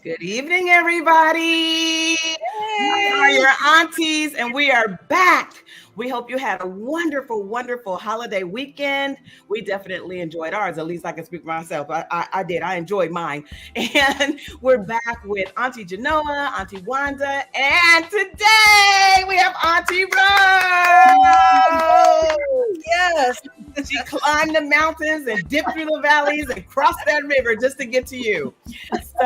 Good evening, everybody. We are your aunties, and we are back. We hope you had a wonderful, wonderful holiday weekend. We definitely enjoyed ours. At least I can speak for myself. I did. I enjoyed mine. And we're back with Auntie Genoa, Auntie Wanda, and today we have Auntie Rose. Yes. She climbed the mountains and dipped through the valleys and crossed that river just to get to you.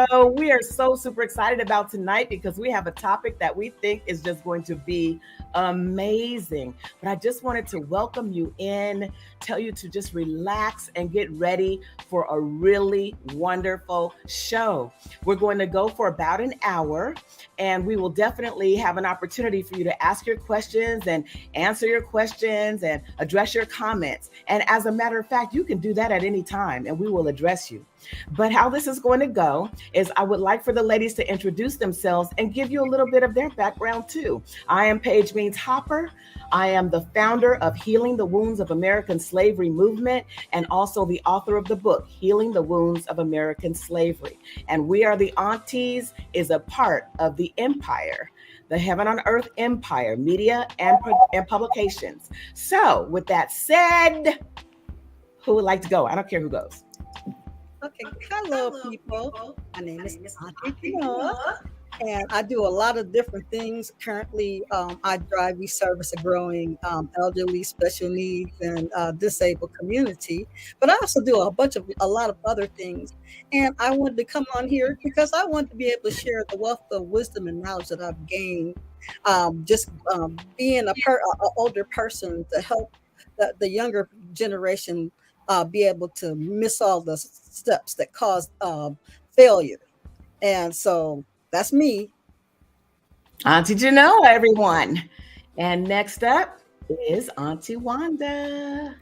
So we are so super excited about tonight because we have a topic that we think is just going to be amazing. But I just wanted to welcome you in, tell you to just relax and get ready for a really wonderful show. We're going to go for about an hour, and we will definitely have an opportunity for you to ask your questions and answer your questions and address your comments. And as a matter of fact, you can do that at any time and we will address you. But how this is going to go is I would like for the ladies to introduce themselves and give you a little bit of their background too. I am Paige Means Hopper. I am the founder of Healing the Wounds of American Slavery Movement and also the author of the book, Healing the Wounds of American Slavery. And We Are the Aunties is a part of the empire, the Heaven on Earth empire, media and publications. So with that said, who would like to go? I don't care who goes. Okay. Hello, people. My name is Auntie Genoa, and I do a lot of different things. Currently, we service a growing elderly, special needs, and disabled community. But I also do a lot of other things. And I wanted to come on here because I want to be able to share the wealth of wisdom and knowledge that I've gained, being an older person to help the younger generation be able to miss all the steps that cause failure. And so that's me. Auntie Genoa, everyone. And next up is Auntie Wanda.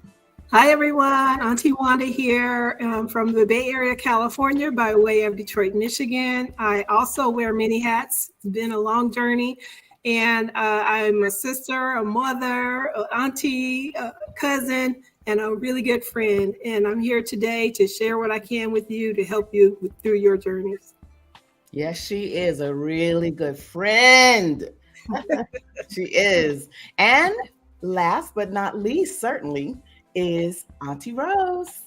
Hi, everyone. Auntie Wanda here from the Bay Area, California, by way of Detroit, Michigan. I also wear many hats. It's been a long journey. And I'm a sister, a mother, an auntie, a cousin, and a really good friend. And I'm here today to share what I can with you to help you through your journeys. Yes, she is a really good friend. She is. And last but not least, certainly, is Auntie Rose.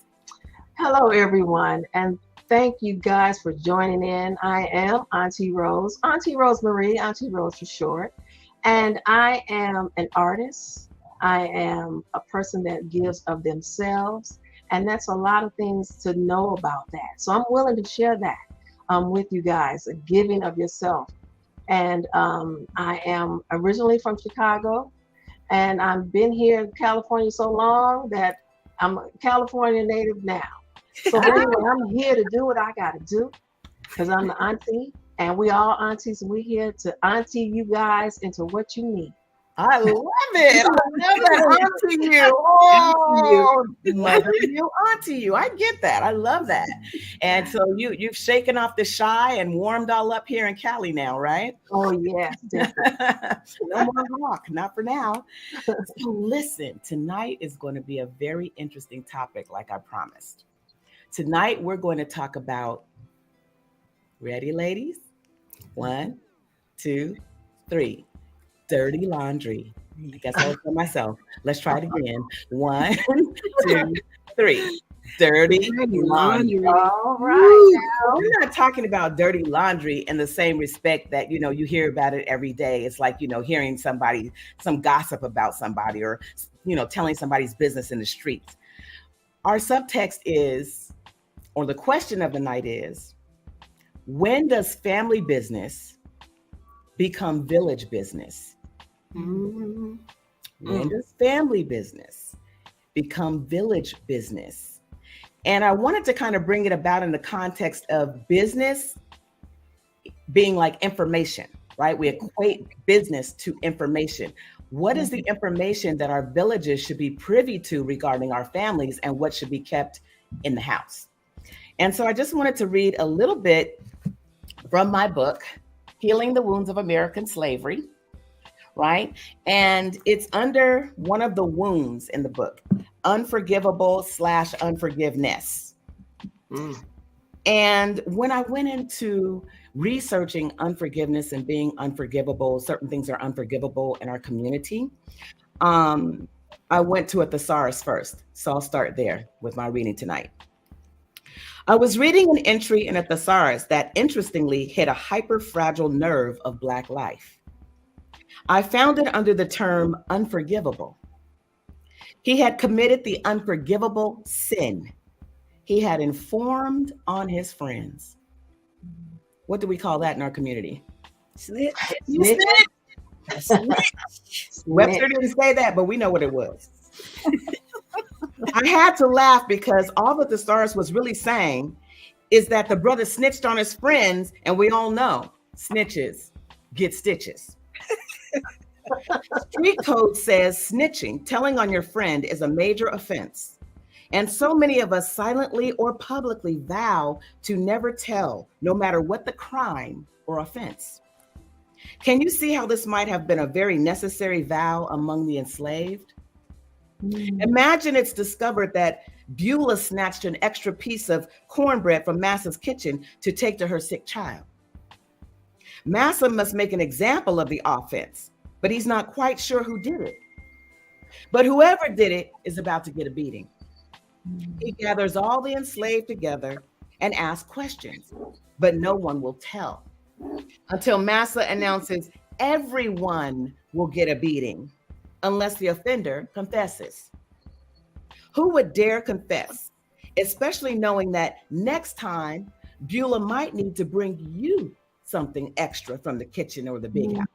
Hello, everyone. And thank you guys for joining in. I am Auntie Rose, Auntie Rosemarie, Auntie Rose for short. And I am an artist. I am a person that gives of themselves. And that's a lot of things to know about that. So I'm willing to share that with you guys, giving of yourself. And I am originally from Chicago. And I've been here in California so long that I'm a California native now. So anyway, I'm here to do what I got to do because I'm the auntie and we all aunties and we're here to auntie you guys into what you need. I love it. I love that. Auntie you. Oh, mother you, auntie you. I get that. I love that. And so you've shaken off the shy and warmed all up here in Cali now, right? Oh, yes. No more rock, not for now. So listen, tonight is going to be a very interesting topic, like I promised. Tonight, we're going to talk about, ready, ladies? 1, 2, 3. Dirty laundry. I guess I was for myself. Let's try it again. 1, 2, 3. Dirty laundry. All right. We're not talking about dirty laundry in the same respect that, you hear about it every day. It's like, hearing some gossip about somebody or, telling somebody's business in the streets. Our subtext is, or the question of the night is, when does family business become village business? Mm-hmm. When does family business become village business? And I wanted to kind of bring it about in the context of business being like information, right? We equate business to information. What is the information that our villages should be privy to regarding our families and what should be kept in the house? And so I just wanted to read a little bit from my book, Healing the Wounds of American Slavery, right? And it's under one of the wounds in the book, unforgivable/unforgiveness. And when I went into researching unforgiveness and being unforgivable. Certain things are unforgivable in our community. I went to a thesaurus first, so I'll start there with my reading tonight. I was reading an entry in a thesaurus that interestingly hit a hyper-fragile nerve of Black life. I found it under the term unforgivable. He had committed the unforgivable sin. He had informed on his friends. What do we call that in our community? Snitch. Snitch. Snitch. Webster didn't say that, but we know what it was. I had to laugh because all that the thesaurus was really saying is that the brother snitched on his friends, and we all know snitches get stitches. Street code says snitching, telling on your friend, is a major offense. And so many of us silently or publicly vow to never tell, no matter what the crime or offense. Can you see how this might have been a very necessary vow among the enslaved? Imagine it's discovered that Beulah snatched an extra piece of cornbread from Massa's kitchen to take to her sick child. Massa must make an example of the offense, but he's not quite sure who did it. But whoever did it is about to get a beating. He gathers all the enslaved together and asks questions, but no one will tell until Massa announces everyone will get a beating unless the offender confesses. Who would dare confess, especially knowing that next time Beulah might need to bring you something extra from the kitchen or the big house?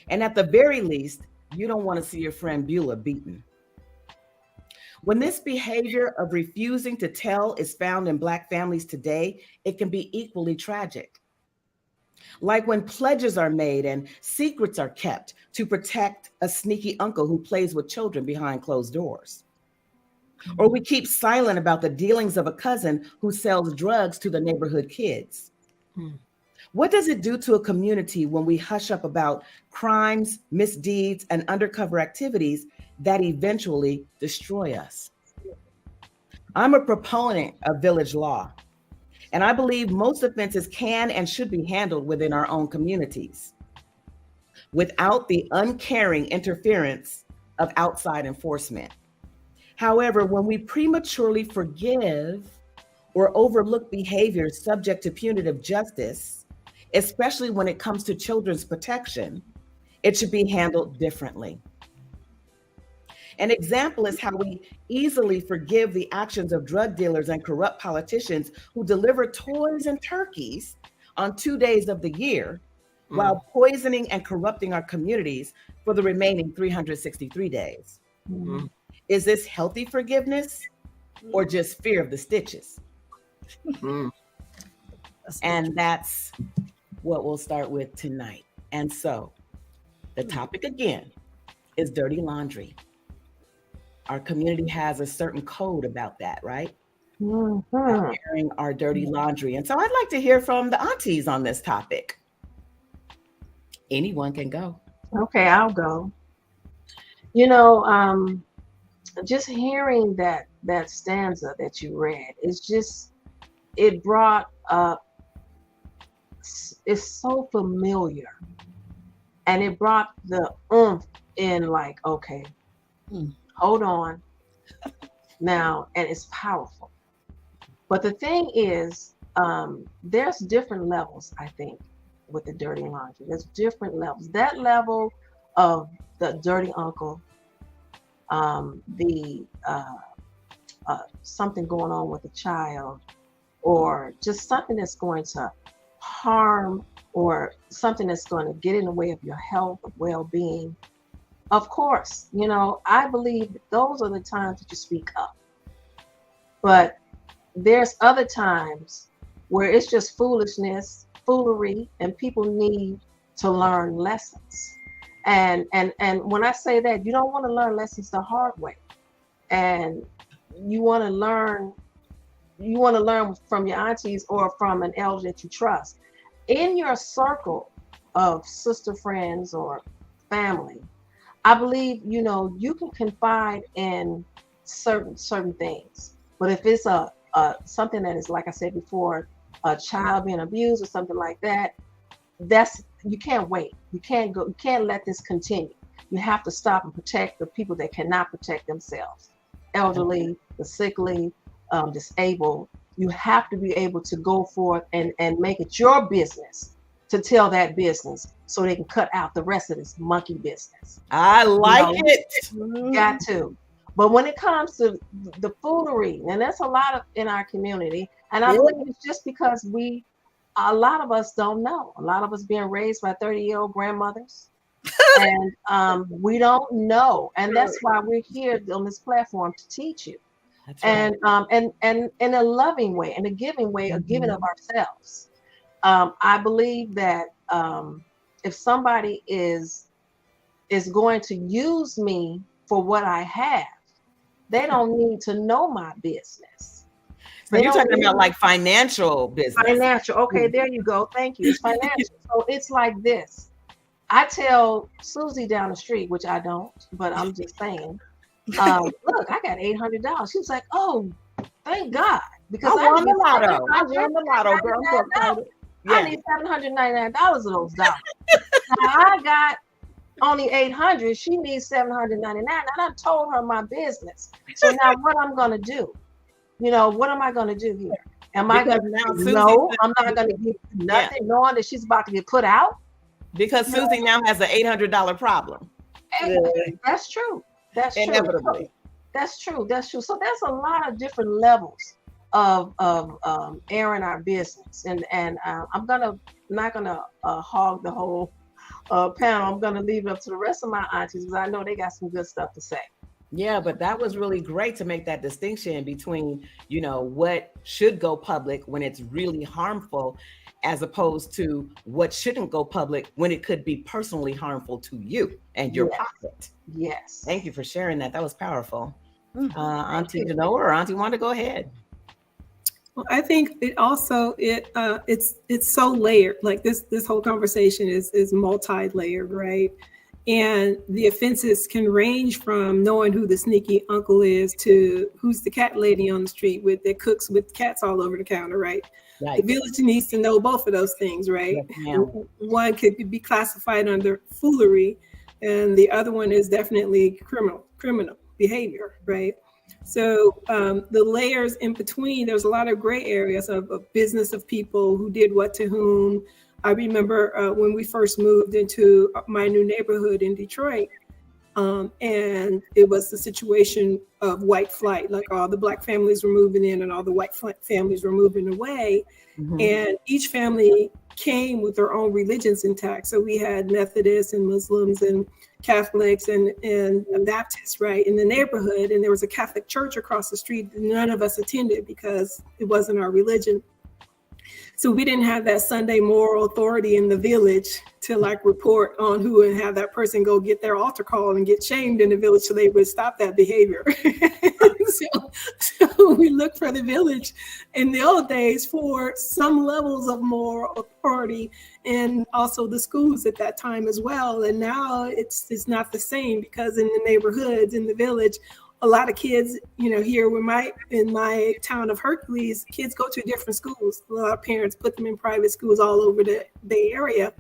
And at the very least, you don't want to see your friend Beulah beaten. When this behavior of refusing to tell is found in Black families today, it can be equally tragic. Like when pledges are made and secrets are kept to protect a sneaky uncle who plays with children behind closed doors. Or we keep silent about the dealings of a cousin who sells drugs to the neighborhood kids. What does it do to a community when we hush up about crimes, misdeeds, and undercover activities that eventually destroy us? I'm a proponent of village law, and I believe most offenses can and should be handled within our own communities without the uncaring interference of outside enforcement. However, when we prematurely forgive or overlook behaviors subject to punitive justice, especially when it comes to children's protection, it should be handled differently. An example is how we easily forgive the actions of drug dealers and corrupt politicians who deliver toys and turkeys on 2 days of the year while poisoning and corrupting our communities for the remaining 363 days. Is this healthy forgiveness or just fear of the stitches? And that's what we'll start with tonight. And so the topic again is dirty laundry. Our community has a certain code about that, right? Airing our dirty laundry. And so I'd like to hear from the aunties on this topic. Anyone can go. Okay, I'll go. You know, just hearing that stanza that you read, it brought up, it's so familiar. And it brought the oomph in, like, okay, hold on now, and it's powerful. But the thing is, there's different levels, I think, with the dirty laundry. There's different levels. That level of the dirty uncle, something going on with a child, or just something that's going to harm, or something that's going to get in the way of your health, well-being. Of course, you know, I believe that those are the times that you speak up. But there's other times where it's just foolishness, foolery, and people need to learn lessons. And when I say that, you don't want to learn lessons the hard way. And you want to learn from your aunties or from an elder that you trust. In your circle of sister friends or family, I believe, you know, you can confide in certain things. But if it's something that is, like I said before, a child being abused or something like that, you can't wait. You can't let this continue. You have to stop and protect the people that cannot protect themselves. Elderly, the sickly, disabled. You have to be able to go forth and make it your business to tell that business so they can cut out the rest of this monkey business. I like it. Got to. But when it comes to the foolery, and that's a lot of in our community, and I believe it's just because a lot of us don't know. A lot of us being raised by 30-year-old grandmothers, and we don't know. And that's why we're here on this platform to teach you. That's right. And in a loving way, in a giving way, a giving of ourselves. I believe that if somebody is going to use me for what I have, they don't need to know my business. So you're talking about like financial business. Financial. Okay, there you go. Thank you. It's financial. So it's like this. I tell Susie down the street, which I don't, but I'm just saying, look, I got $800. She was like, oh, thank God. Because I won the lotto. I won the lotto, girl. I need $799 of those dollars. Now I got only 800. She needs 799. And I told her my business. So now what I'm gonna do? What am I gonna do here? Am I gonna no? I'm not gonna give nothing, knowing that she's about to get put out. Because Susie now has an $800 problem. That's true. That's inevitably. True. That's true. That's true. So there's a lot of different levels of airing our business, and I'm not gonna hog the whole panel. I'm gonna leave it up to the rest of my aunties because I know they got some good stuff to say. Yeah, but that was really great to make that distinction between, what should go public when it's really harmful, as opposed to what shouldn't go public when it could be personally harmful to you and your pocket. Yes. Thank you for sharing that. That was powerful. Auntie Genoa or Auntie Wanda, go ahead. Well, I think it also it's so layered. Like this whole conversation is multi-layered, right? And the offenses can range from knowing who the sneaky uncle is to who's the cat lady on the street that cooks with cats all over the counter, right? The village needs to know both of those things, right? Yes, one could be classified under foolery, and the other one is definitely criminal behavior, right? So the layers in between, there's a lot of gray areas of business of people who did what to whom. I remember when we first moved into my new neighborhood in Detroit, and it was the situation of white flight, like all the Black families were moving in and all the white families were moving away. Mm-hmm. And each family came with their own religions intact. So we had Methodists and Muslims and Catholics and Baptists, right, in the neighborhood. And there was a Catholic church across the street that none of us attended because it wasn't our religion. So we didn't have that Sunday moral authority in the village to report on who and have that person go get their altar call and get shamed in the village so they would stop that behavior. So we look for the village in the old days for some levels of moral authority, and also the schools at that time as well. And now it's not the same, because in the neighborhoods, in the village, a lot of kids, here in my town of Hercules, kids go to different schools. A lot of parents put them in private schools all over the Bay Area.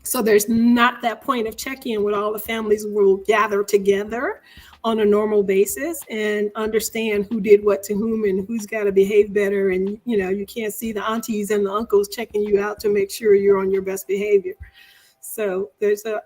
So there's not that point of check-in when all the families will gather together on a normal basis and understand who did what to whom and who's got to behave better. And, you can't see the aunties and the uncles checking you out to make sure you're on your best behavior. So there's a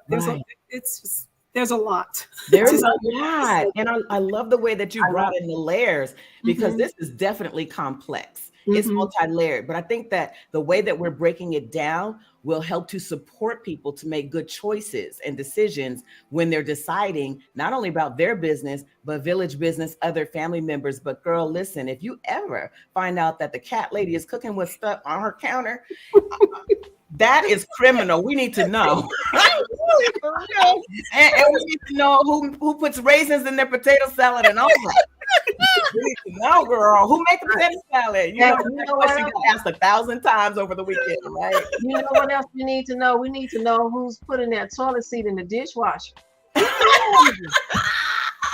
lot. There's a lot. And I love the way that you brought in the layers, because this is definitely complex. It's multi-layered, but I think that the way that we're breaking it down will help to support people to make good choices and decisions when they're deciding not only about their business, but village business, other family members. But girl, listen, if you ever find out that the cat lady is cooking with stuff on her counter, that is criminal. We need to know. And we need to know who puts raisins in their potato salad and all that. We need to know, girl, who made the potato salad? You know what she got asked 1,000 times over the weekend, right? You know what else we need to know? We need to know who's putting that toilet seat in the dishwasher. Oh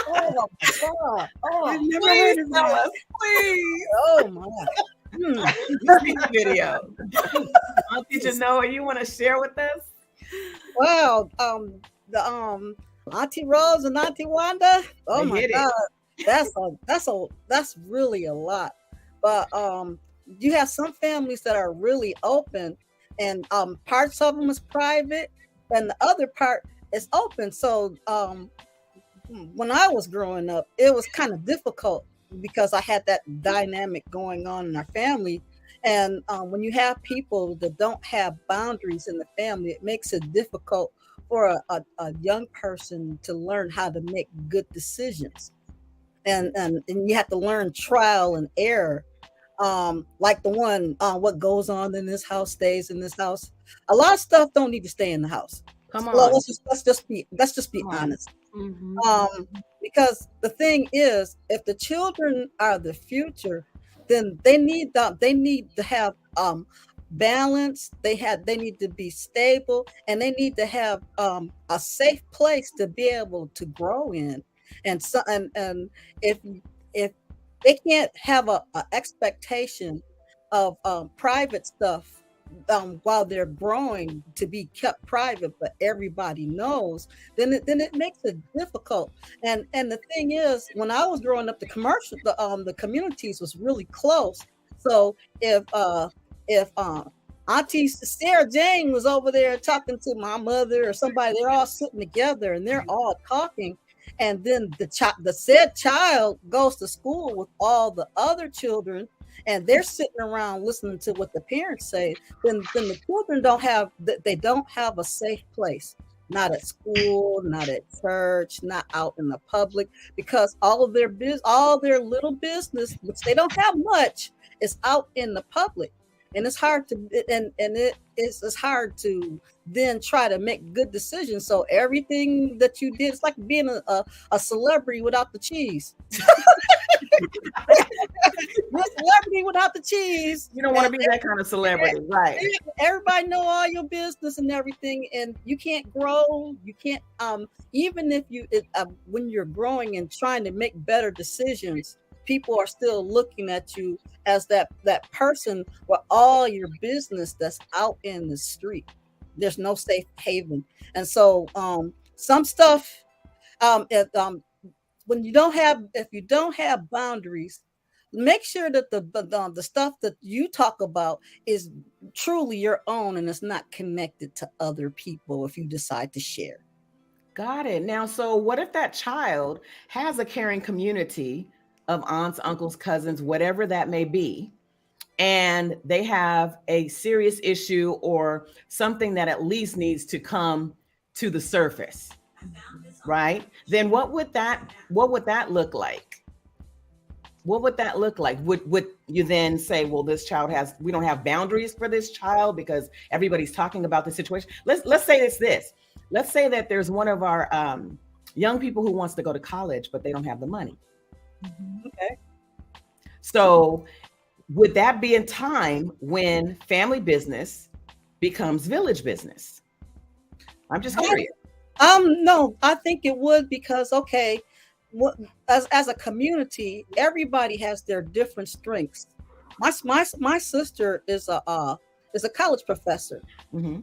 my God. Oh, I've never heard of that. Please. Oh my. You see the video. Auntie Genoa, you want to share with us? Wow. The Auntie Rose and Auntie Wanda. Oh They my hit it. God. That's really a lot. But you have some families that are really open, and parts of them is private, and the other part is open. So when I was growing up, it was kind of difficult because I had that dynamic going on in our family. And when you have people that don't have boundaries in the family, it makes it difficult for a young person to learn how to make good decisions. And you have to learn trial and error. Like the one, what goes on in this house stays in this house. A lot of stuff don't need to stay in the house. Come Well, on. let's just be honest. Mhm. Because the thing is, if the children are the future, then they need to have balance. They need to be stable, and they need to have a safe place to be able to grow in. And so and if they can't have a expectation of private stuff while they're growing to be kept private, but everybody knows, then it makes it difficult. And the thing is, when I was growing up, the communities was really close. So if Auntie Sarah Jane was over there talking to my mother or somebody, they're all sitting together and they're all talking. And then the said child goes to school with all the other children, and they're sitting around listening to what the parents say. Then the children don't have a safe place, not at school, not at church, not out in the public, because all their little business, which they don't have much, is out in the public. And it's hard it's hard to then try to make good decisions. So everything that you did, it's like being a celebrity without the cheese. You're a celebrity without the cheese. You don't want to be that kind of celebrity, right? Everybody know all your business and everything, and you can't grow. You can't even if when you're growing and trying to make better decisions, people are still looking at you as that person with all your business that's out in the street. There's no safe haven. And so some stuff, when if you don't have boundaries, make sure that the stuff that you talk about is truly your own and it's not connected to other people if you decide to share. Got it. Now, so what if that child has a caring community of aunts, uncles, cousins, whatever that may be, and they have a serious issue or something that at least needs to come to the surface, right? Then what would that look like? What would that look like? Would you then say, well, we don't have boundaries for this child because everybody's talking about the situation? Let's say it's this. Let's say that there's one of our young people who wants to go to college, but they don't have the money. Okay. So would that be in time when family business becomes village business? I'm just curious. No, I think it would, because as a community, everybody has their different strengths. My sister is a college professor. Mm-hmm.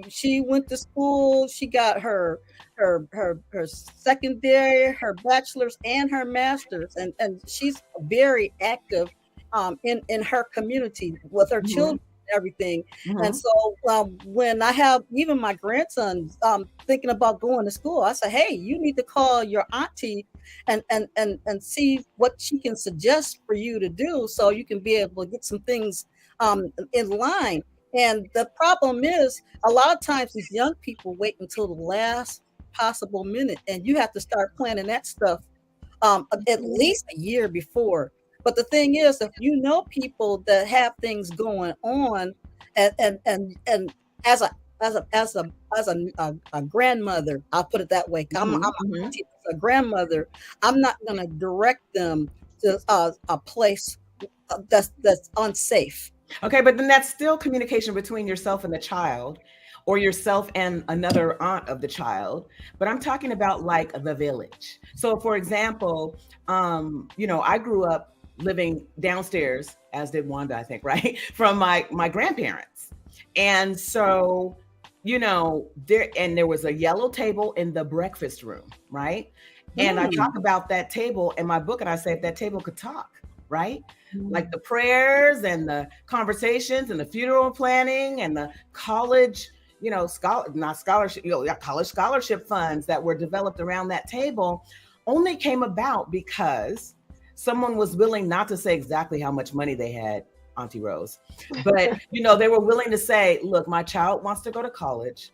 She went to school. She got her secondary, her bachelor's, and her master's, and she's very active in her community with her children and everything. Mm-hmm. And so when I have even my grandson thinking about going to school, I say, hey, you need to call your auntie and see what she can suggest for you to do so you can be able to get some things in line. And the problem is, a lot of times these young people wait until the last possible minute, and you have to start planning that stuff at least a year before. But the thing is, if you know people that have things going on, and as a grandmother, I'll put it that way. I'm a grandmother. I'm not going to direct them to a place that's unsafe. Okay, but then that's still communication between yourself and the child, or yourself and another aunt of the child. But I'm talking about like the village. So for example, I grew up living downstairs as did Wanda, I think, right? From my grandparents. And so, there was a yellow table in the breakfast room, right? And I talk about that table in my book, and I say if that table could talk, right? Like the prayers and the conversations and the funeral planning and the college, college scholarship funds that were developed around that table only came about because someone was willing not to say exactly how much money they had, Auntie Rose, but they were willing to say, look, my child wants to go to college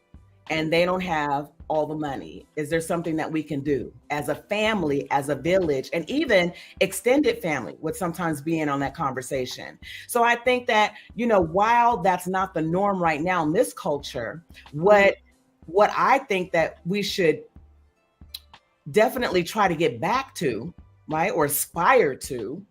and they don't have all the money. Is there something that we can do as a family, as a village, and even extended family would sometimes be in on that conversation. So I think that, while that's not the norm right now in this culture, what I think that we should definitely try to get back to, right, or aspire to,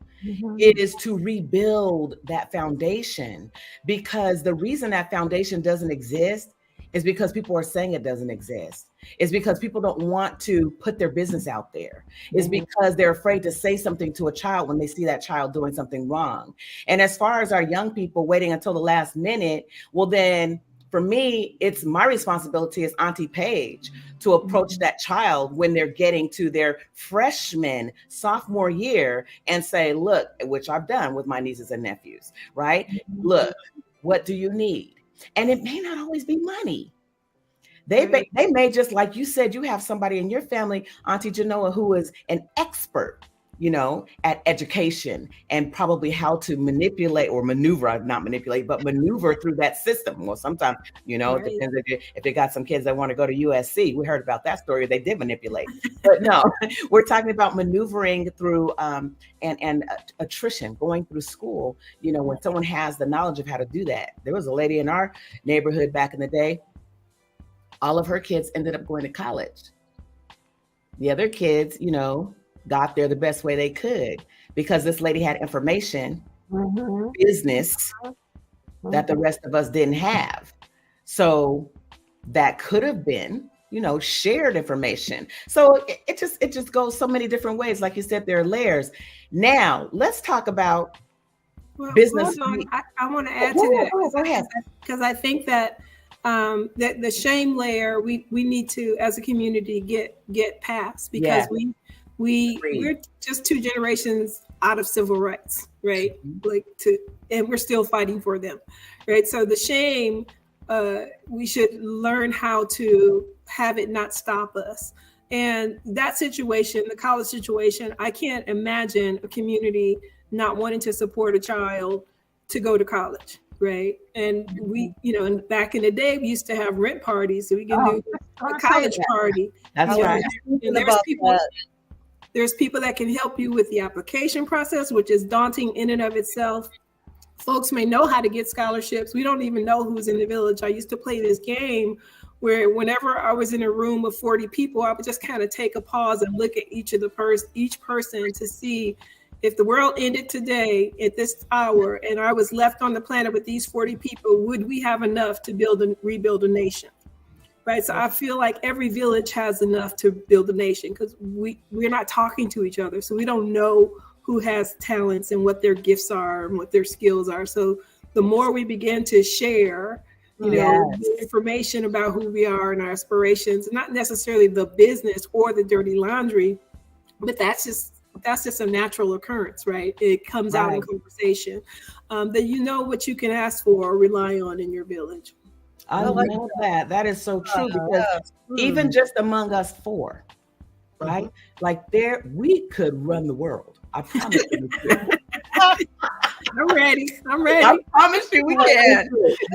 it is to rebuild that foundation, because the reason that foundation doesn't exist is because people are saying it doesn't exist. It's because people don't want to put their business out there. It's because they're afraid to say something to a child when they see that child doing something wrong. And as far as our young people waiting until the last minute, well, then for me, it's my responsibility as Auntie Paige to approach that child when they're getting to their freshman, sophomore year and say, look, which I've done with my nieces and nephews, right? Look, what do you need? And it may not always be money. They may just, like you said, you have somebody in your family, Auntie Genoa, who is an expert, at education and probably how to manipulate or maneuver, not manipulate, but maneuver through that system. Well, sometimes, it depends if they got some kids that want to go to USC. We heard about that story. They did manipulate, but no, we're talking about maneuvering through and attrition, going through school, when someone has the knowledge of how to do that. There was a lady in our neighborhood back in the day. All of her kids ended up going to college. The other kids, got there the best way they could because this lady had information, business that the rest of us didn't have. So that could have been, shared information. So it just goes so many different ways. Like you said, there are layers. Now let's talk about business. I want to add to that because I think that that the shame layer we need to, as a community, get past, because we're just 2 generations out of civil rights, right? And we're still fighting for them, right? So the shame, we should learn how to have it not stop us. And that situation, the college situation, I can't imagine a community not wanting to support a child to go to college. Right. And we, and back in the day, we used to have rent parties, so we can do a college party. That's right. And there's people that can help you with the application process, which is daunting in and of itself. Folks may know how to get scholarships. We don't even know who's in the village. I used to play this game where whenever I was in a room of 40 people, I would just kind of take a pause and look at each person to see, if the world ended today at this hour and I was left on the planet with these 40 people, would we have enough to rebuild a nation? Right. So I feel like every village has enough to build a nation, because we're not talking to each other. So we don't know who has talents and what their gifts are and what their skills are. So the more we begin to share, the information about who we are and our aspirations, not necessarily the business or the dirty laundry, but that's just a natural occurrence, right? It comes out in conversation, that what you can ask for or rely on in your village. I love that. That is so true, because even just among us 4, right? Like we could run the world. I promise you. I'm ready. I promise you we can.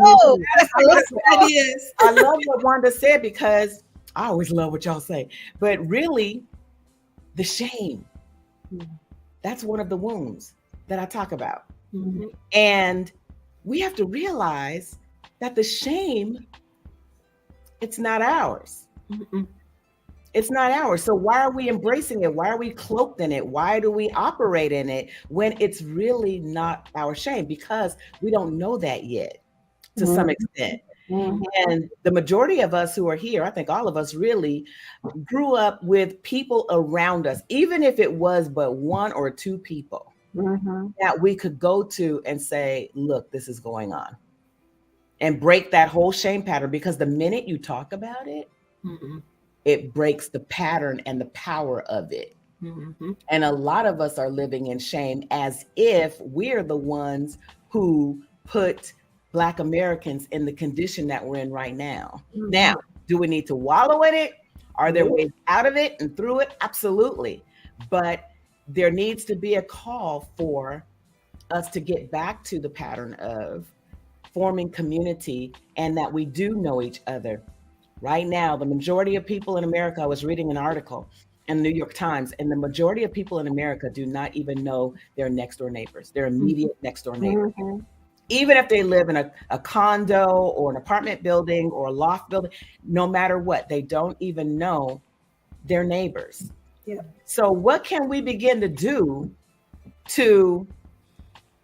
I love what Wanda said, because I always love what y'all say, but really the shame, that's one of the wounds that I talk about. And we have to realize that the shame, it's not ours. It's not ours. So why are we embracing it? Why are we cloaked in it? Why do we operate in it when it's really not our shame? Because we don't know that yet, to some extent. And the majority of us who are here, I think all of us really grew up with people around us, even if it was but 1 or 2 people, that we could go to and say, look, this is going on, and break that whole shame pattern. Because the minute you talk about it, it breaks the pattern and the power of it. And a lot of us are living in shame as if we're the ones who put Black Americans in the condition that we're in right now. Now, do we need to wallow in it? Are there ways out of it and through it? Absolutely. But there needs to be a call for us to get back to the pattern of forming community, and that we do know each other. Right now, the majority of people in America, I was reading an article in the New York Times, and the majority of people in America do not even know their next door neighbors, their immediate next door neighbors. Even if they live in a condo or an apartment building or a loft building, no matter what, they don't even know their neighbors. So what can we begin to do to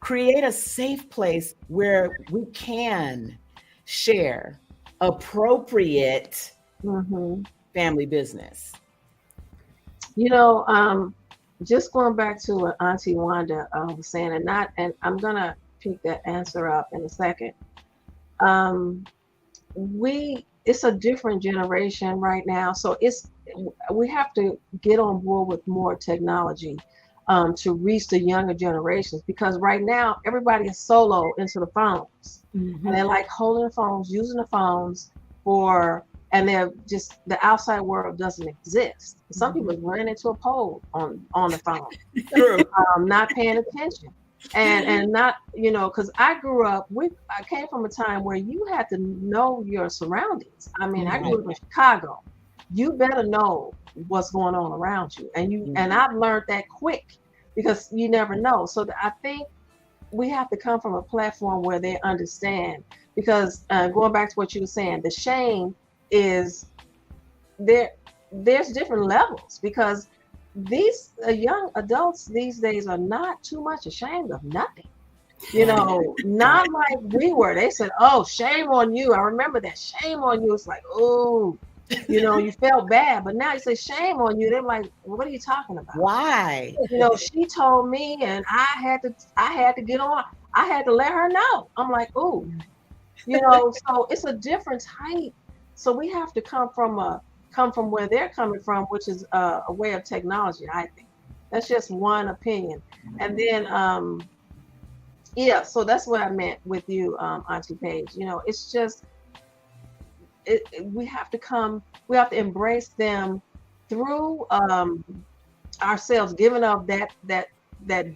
create a safe place where we can share appropriate family business? You know, just going back to what Auntie Wanda was saying, and I'm gonna pick that answer up in a second. It's a different generation right now, so we have to get on board with more technology to reach the younger generations, because right now everybody is solo into the phones, and they're like holding the phones, using the phones and they're just, the outside world doesn't exist. Some people run into a pole on the phone, not paying attention, and not, you know, because I grew up I came from a time where you had to know your surroundings. I mean, I grew up in Chicago. You better know what's going on around you, and I've learned that quick, because you never know. So I think we have to come from a platform where they understand, because going back to what you were saying, the shame is there's different levels, because these young adults these days are not too much ashamed of nothing, you know, not like we were. They said, oh, shame on you. I remember that, shame on you. It's like, oh, you know, you felt bad. But now you say shame on you, they're like, what are you talking about? Why? You know, she told me, and I had to get on. I had to let her know. I'm like, ooh, you know, so it's a different type. So we have to come from where they're coming from, which is a way of technology. I think that's just one opinion. And then, so that's what I meant with you, Auntie Paige. You know, it's just, we have to embrace them through ourselves, giving up that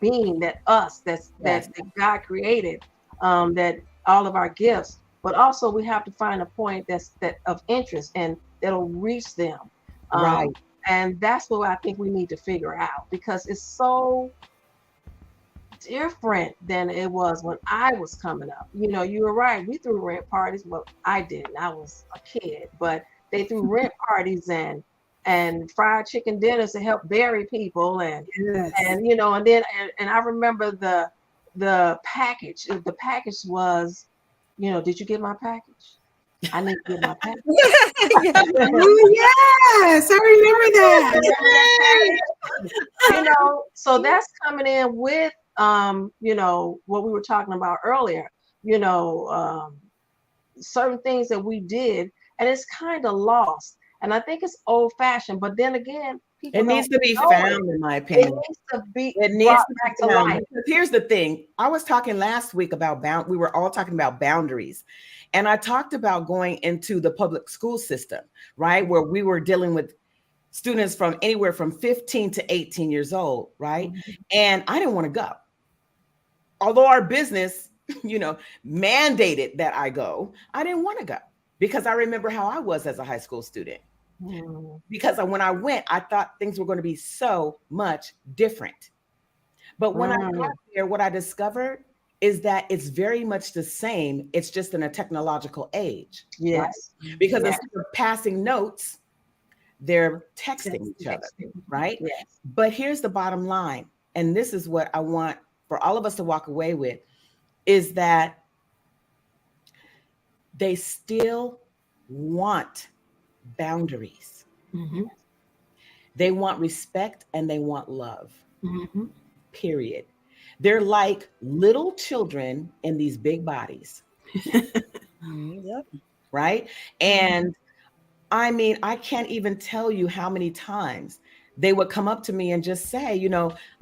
being, that us, that God created, that all of our gifts. But also we have to find a point that of interest and that'll reach them. Right. And that's what I think we need to figure out, because it's so different than it was when I was coming up. You know, you were right. We threw rent parties. Well, I didn't. I was a kid, but they threw rent parties and fried chicken dinners to help bury people, and you know, and then and I remember the package. The package was, you know, did you get my package? I need to get my package. Oh, yes, I remember that. You know, so that's coming in with you know, what we were talking about earlier, you know, certain things that we did, and it's kind of lost. And I think it's old fashioned, but then again, it needs to be found, in my opinion. It needs to be back to life. Here's the thing. I was talking last week about we were all talking about boundaries. And I talked about going into the public school system, right? Where we were dealing with students from anywhere from 15 to 18 years old, right? And I didn't want to go. Although our business, you know, mandated that I go, I didn't want to go, because I remember how I was as a high school student. Because when I went, I thought things were going to be so much different. But when I got there, what I discovered is that it's very much the same. It's just in a technological age. Yes. Right? Because instead of passing notes, they're texting each other, right? Yes. But here's the bottom line. And this is what I want for all of us to walk away with, is that they still want boundaries. They want respect and they want love. Period. They're like little children in these big bodies, Yep. right? And I mean, I can't even tell you how many times they would come up to me and just say,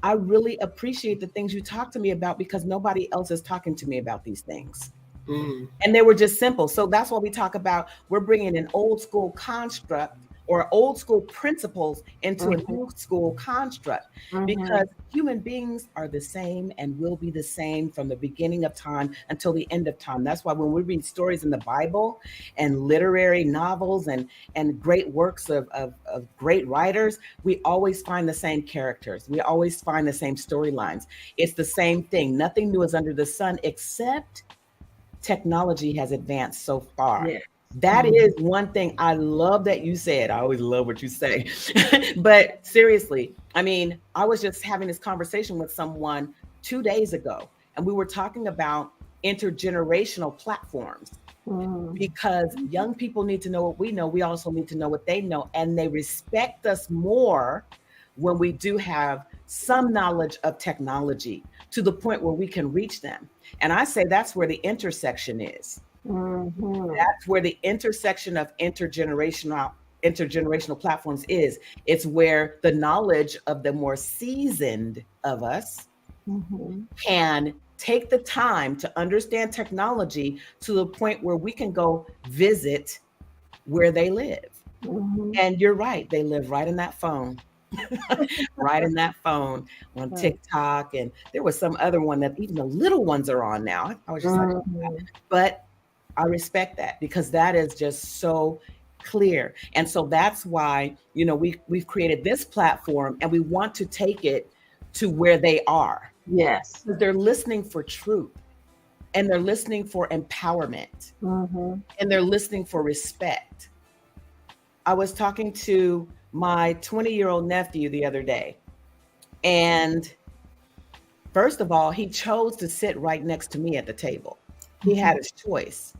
I really appreciate the things you talk to me about because nobody else is talking to me about these things. And they were just simple. So that's what we talk about. We're bringing an old school construct or old school principles into a new school construct, because human beings are the same and will be the same from the beginning of time until the end of time. That's why when we read stories in the Bible and literary novels and great works of great writers, we always find the same characters. We always find the same storylines. It's the same thing. Nothing new is under the sun, except technology has advanced so far. Yeah. That is one thing I love that you said. I always love what you say. But seriously, I mean, I was just having this conversation with someone 2 days ago, and we were talking about intergenerational platforms, because young people need to know what we know. We also need to know what they know, and they respect us more when we do have some knowledge of technology to the point where we can reach them. And I say that's where the intersection is. That's where the intersection of intergenerational platforms is. It's where the knowledge of the more seasoned of us can take the time to understand technology to the point where we can go visit where they live. And you're right, they live right in that phone. Right in that phone on TikTok, and there was some other one that even the little ones are on now. I was just like, but I respect that, because that is just so clear. And so that's why, we've created this platform, and we want to take it to where they are. Yes. They're listening for truth, and they're listening for empowerment, and they're listening for respect. I was talking to my 20-year-old nephew the other day, and first of all, he chose to sit right next to me at the table. He had his choice.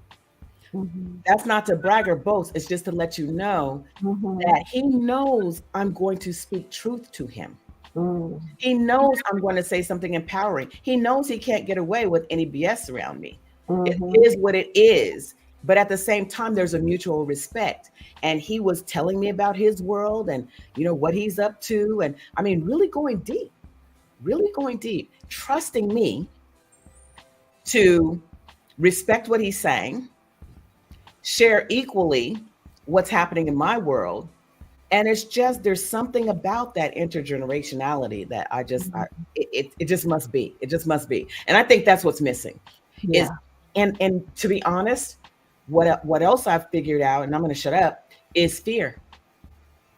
That's not to brag or boast. It's just to let you know that he knows I'm going to speak truth to him. He knows I'm going to say something empowering. He knows he can't get away with any BS around me. It is what it is. But at the same time, there's a mutual respect. And he was telling me about his world and, what he's up to. And I mean, really going deep, trusting me to respect what he's saying, share equally what's happening in my world. And it's just, there's something about that intergenerationality that it just must be. It just must be. And I think that's what's missing. Yeah. And to be honest, what else I've figured out, and I'm going to shut up, is fear.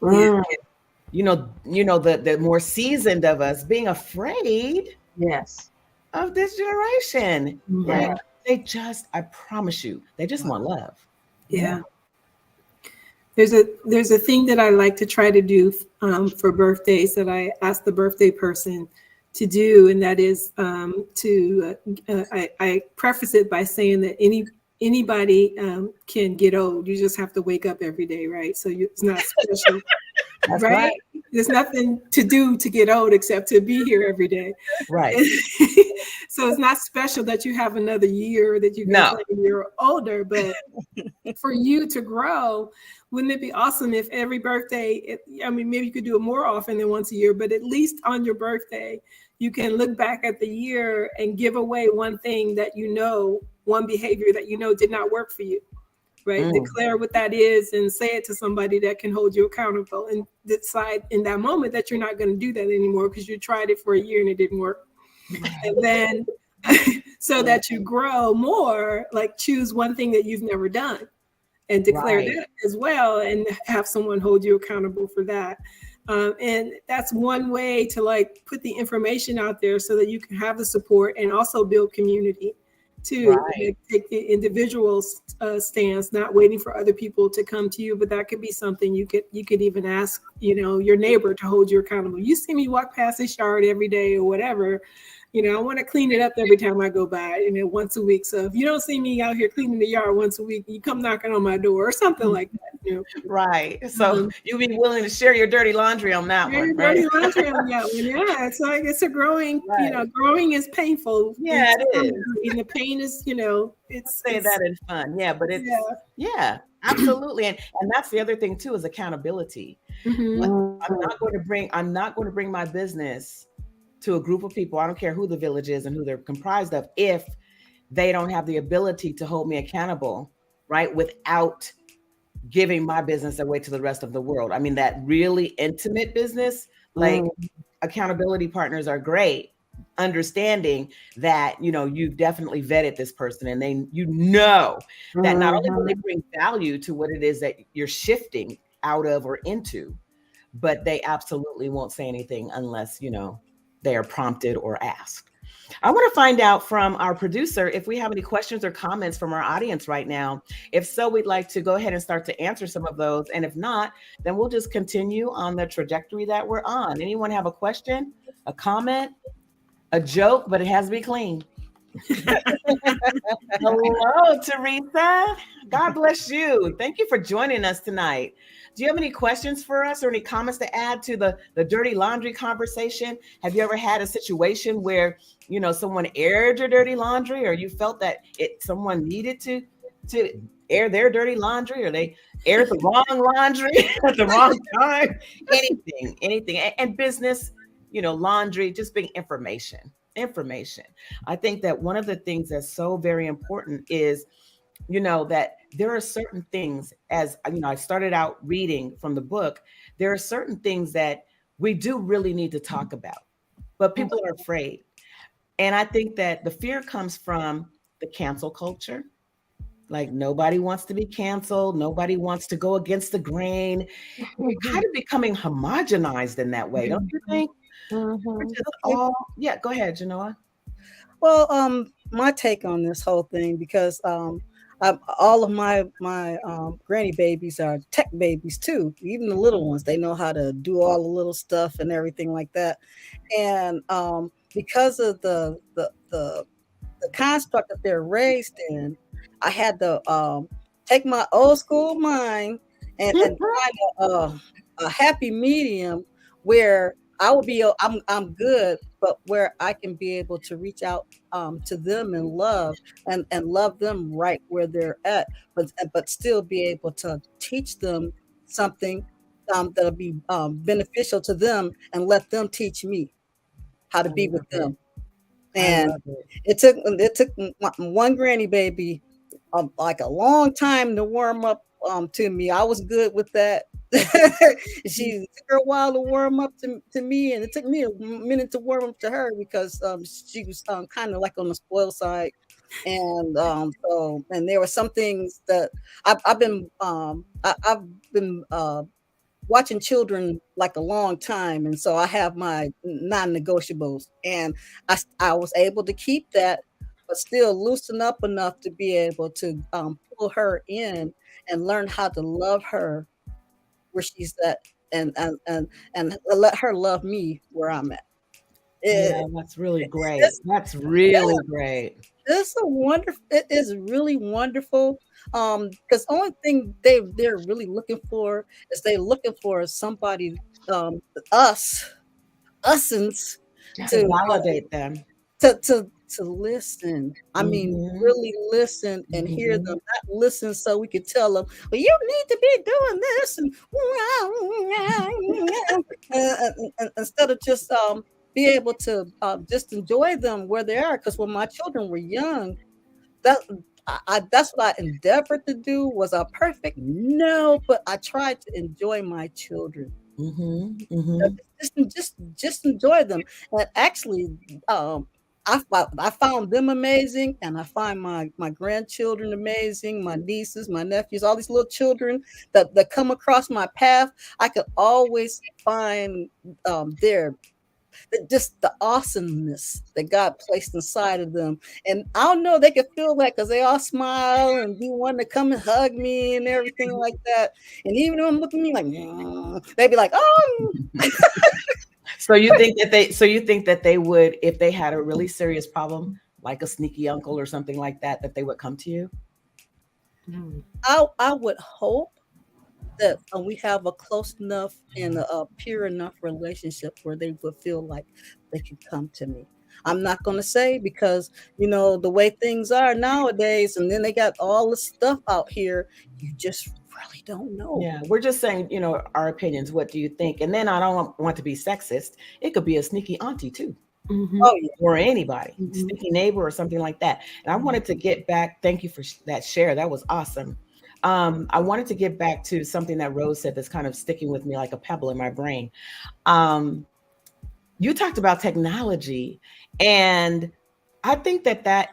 The more seasoned of us being afraid of this generation. Yeah. I promise you, they just want love. Yeah. There's a thing that I like to try to do for birthdays that I ask the birthday person to do, and that is I preface it by saying that anybody can get old. You just have to wake up every day, right? So it's not special. That's right? There's nothing to do to get old except to be here every day. Right. So it's not special that you have another year that you can play when you're older, but for you to grow, wouldn't it be awesome if every birthday, maybe you could do it more often than once a year, but at least on your birthday, you can look back at the year and give away one thing that one behavior that did not work for you. Right? Declare what that is and say it to somebody that can hold you accountable, and decide in that moment that you're not going to do that anymore because you tried it for a year and it didn't work. And then so that you grow more, like choose one thing that you've never done and declare that as well, and have someone hold you accountable for that. And that's one way to put the information out there so that you can have the support and also build community. To take the individual stance, not waiting for other people to come to you, but that could be something you could even ask, your neighbor to hold you accountable. You see me walk past this yard every day or whatever, I want to clean it up every time I go by, once a week. So if you don't see me out here cleaning the yard once a week, you come knocking on my door or something like that. Right. So you'll be willing to share your dirty laundry on that one, right? Dirty laundry on that one. Yeah, it's like it's a growing. Right. Growing is painful. Yeah, it is. And the pain is, it's say that in fun. Yeah, but it's absolutely. And that's the other thing too, is accountability. Mm-hmm. I'm not going to bring my business to a group of people. I don't care who the village is and who they're comprised of, if they don't have the ability to hold me accountable, right? Without giving my business away to the rest of the world. I mean, that really intimate business, like accountability partners are great. Understanding that, you've definitely vetted this person, and they, that not only will they bring value to what it is that you're shifting out of or into, but they absolutely won't say anything unless, they are prompted or asked. I want to find out from our producer if we have any questions or comments from our audience right now. If so, we'd like to go ahead and start to answer some of those. And if not, then we'll just continue on the trajectory that we're on. Anyone have a question, a comment, a joke, but it has to be clean? Hello, Teresa. God bless you. Thank you for joining us tonight. Do you have any questions for us or any comments to add to the dirty laundry conversation? Have you ever had a situation where, someone aired your dirty laundry, or you felt that someone needed to air their dirty laundry, or they aired the wrong laundry at the wrong time? Anything. And business, laundry, just being information. I think that one of the things that's so very important is, that there are certain things, as I started out reading from the book, there are certain things that we do really need to talk about, but people are afraid. And I think that the fear comes from the cancel culture. Like, nobody wants to be canceled. Nobody wants to go against the grain. We're kind of becoming homogenized in that way, don't you think? We're just go ahead, Genoa. Well, my take on this whole thing, because all of my granny babies are tech babies too. Even the little ones, they know how to do all the little stuff and everything like that. And because of the construct that they're raised in, I had to take my old school mind and find a happy medium where I will be, I'm good, but where I can be able to reach out to them in love and love them right where they're at, but still be able to teach them something that'll be beneficial to them, and let them teach me how to be with them. And it took one granny baby like a long time to warm up to me. I was good with that. She took her a while to warm up to me, and it took me a minute to warm up to her, because she was kind of like on the spoiled side. And and there were some things that I've been watching children like a long time, and so I have my non-negotiables, and I was able to keep that, but still loosen up enough to be able to pull her in and learn how to love her where she's at, and let her love me where I'm at. That's really great. That's really great. It is really wonderful. Because the only thing they're really looking for is somebody, usins, to validate them, to listen. I mean, really listen and hear them, not listen so we could tell them, well, you need to be doing this, and instead of just be able to just enjoy them where they are. Because when my children were young, that's what I endeavored to do. Was I perfect? No, but I tried to enjoy my children. Just enjoy them. And actually, I found them amazing, and I find my grandchildren amazing, my nieces, my nephews, all these little children that come across my path. I could always find just the awesomeness that God placed inside of them. And I don't know, they could feel that because they all smile and be wanting to come and hug me and everything like that. And even though I'm looking at me like, they'd be like, oh. So you think that they would, if they had a really serious problem, like a sneaky uncle or something like that, that they would come to you? I would hope that we have a close enough and a pure enough relationship where they would feel like they can come to me. I'm not going to say, because the way things are nowadays, and then they got all the stuff out here, you just really don't know. Yeah, we're just saying, our opinions. What do you think? And then I don't want to be sexist. It could be a sneaky auntie too. Oh yeah. Or anybody, sneaky neighbor or something like that. And I wanted to get back. Thank you for that share. That was awesome. I wanted to get back to something that Rose said that's kind of sticking with me like a pebble in my brain. You talked about technology, and I think that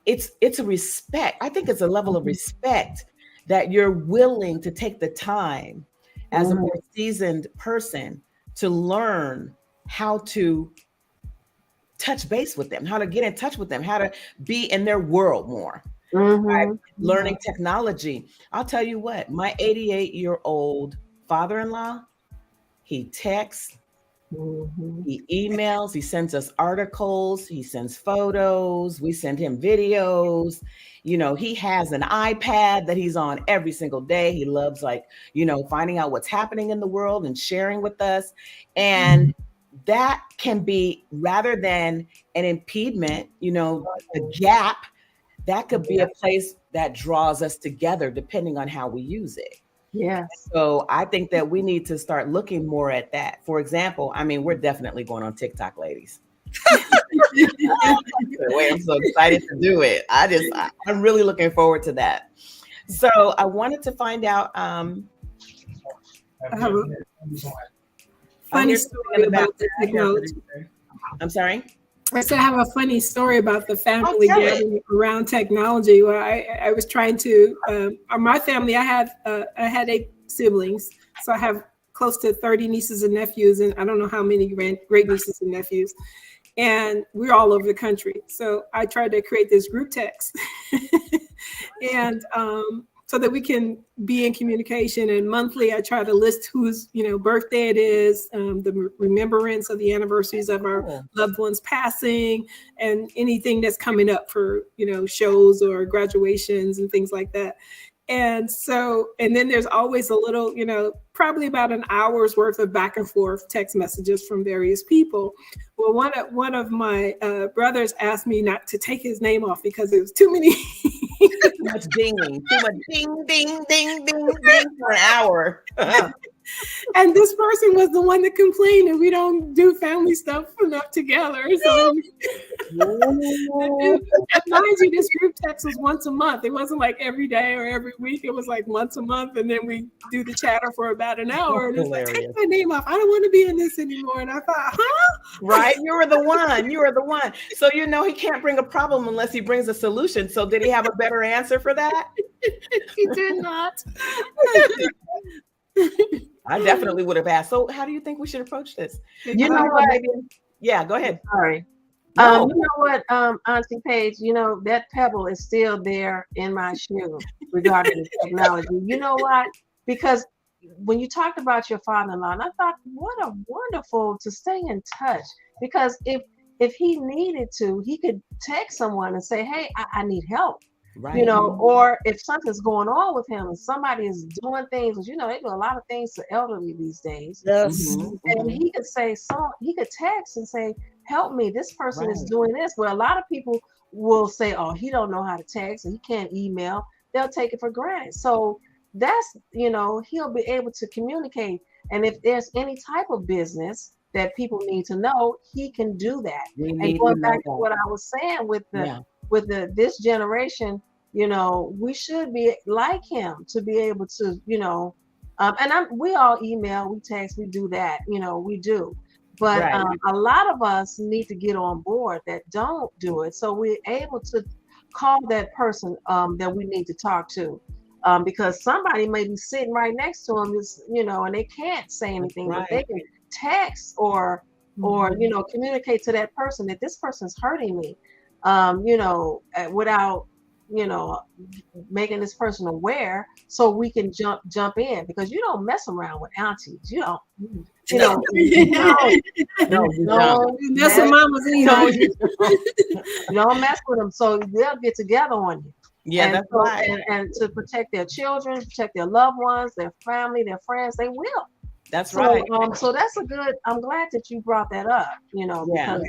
it's a respect. I think it's a level of respect that you're willing to take the time as a more seasoned person to learn how to touch base with them, how to get in touch with them, how to be in their world more. Right? Learning technology. I'll tell you what, my 88-year-old father-in-law, he texts, he emails, he sends us articles, he sends photos, we send him videos. He has an iPad that he's on every single day. He loves finding out what's happening in the world and sharing with us. And that can be, rather than an impediment, a gap, that could be a place that draws us together depending on how we use it. Yes. So I think that we need to start looking more at that. For example, we're definitely going on TikTok, ladies. Wait, I'm so excited to do it. I'm really looking forward to that. So I wanted to find out. I have a funny story about the technology. I'm sorry? I said I have a funny story about the family gathering around technology, where I was trying to, my family, I had 8 siblings. So I have close to 30 nieces and nephews, and I don't know how many great nieces and nephews. And we're all over the country. So I tried to create this group text and so that we can be in communication. And monthly, I try to list whose birthday it is, the remembrance of the anniversaries of our loved ones passing, and anything that's coming up for shows or graduations and things like that. And then there's always a little, probably about an hour's worth of back and forth text messages from various people. Well, one of my brothers asked me not to take his name off because it was too many. Too much dinging, too much ding, ding, ding, ding, ding for an hour. And this person was the one that complained that we don't do family stuff enough together. So, and mind you, this group text was once a month. It wasn't like every day or every week. It was like once a month, and then we do the chatter for about an hour. And it's like, take my name off. I don't want to be in this anymore. And I thought, Right? You were the one. You were the one. So he can't bring a problem unless he brings a solution. So did he have a better answer for that? He did not. I definitely would have asked. So how do you think we should approach this? You know what? Yeah, go ahead. Sorry. No. You know what, Auntie Paige, that pebble is still there in my shoe regarding the technology. You know what? Because when you talked about your father-in-law, and I thought, what a wonderful to stay in touch. Because if he needed to, he could text someone and say, hey, I need help. Right. Or if something's going on with him and somebody is doing things, they do a lot of things to elderly these days. Yes. And he could say, he could text and say, help me, this person is doing this. Well, a lot of people will say, oh, he don't know how to text and he can't email. They'll take it for granted. So that's, he'll be able to communicate. And if there's any type of business that people need to know, he can do that. And going back to what I was saying with this generation, we should be like him to be able to, we all email, we text, we do that, we do. But a lot of us need to get on board that don't do it. So we're able to call that person that we need to talk to. Because somebody may be sitting right next to them, and they can't say anything, but they can text or communicate to that person that this person's hurting me, without making this person aware so we can jump in, because you don't mess around with aunties. You don't. No, you don't. That's what mom was saying. You don't mess with them, so they'll get together on you. Yeah, and that's so, right. And to protect their children, protect their loved ones, their family, their friends, they will. That's right. So that's a good. I'm glad that you brought that up. Yeah. Because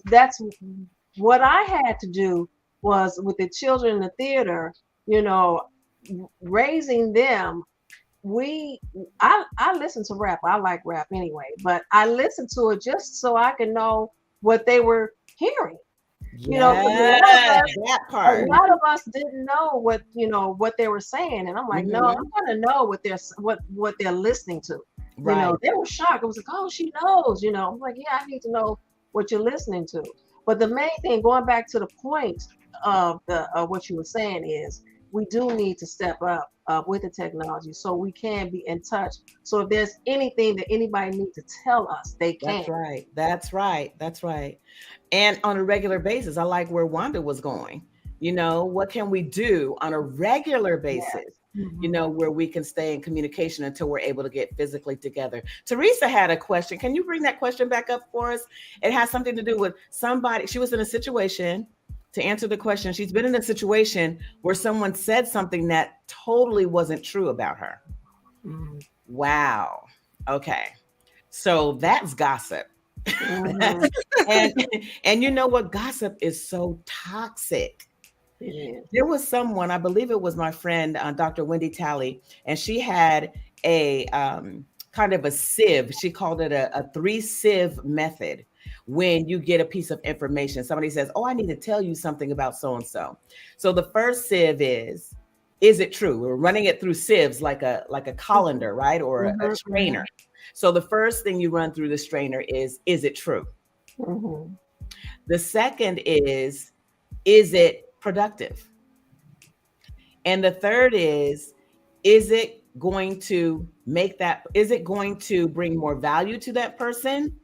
that's what I had to do was with the children in the theater. Raising them. I listen to rap. I like rap anyway, but I listened to it just so I can know what they were hearing. That part. A lot of us didn't know what they were saying, and I'm like, no, I'm gonna know what they're listening to. Right. They were shocked. It was like, oh, she knows. I'm like, yeah, I need to know what you're listening to. But the main thing, going back to the point of what you were saying, is we do need to step up with the technology so we can be in touch. So if there's anything that anybody needs to tell us, they can. That's right. And on a regular basis, I like where Wanda was going. What can we do on a regular basis? Where we can stay in communication until we're able to get physically together. Teresa had a question. Can you bring that question back up for us? It has something to do with somebody. She was in a situation. To answer the question, she's been in a situation where someone said something that totally wasn't true about her. Wow. Okay. So that's gossip. and you know what? Gossip is so toxic. There was someone, I believe it was my friend, Dr. Wendy Talley, and she had a kind of a sieve. She called it a 3-sieve method. When you get a piece of information, somebody says, oh, I need to tell you something about so-and-so. So the first sieve is it true? We're running it through sieves like a colander, right? Or a strainer. So the first thing you run through the strainer is it true? The second is it productive? And the third is it going to is it going to bring more value to that person?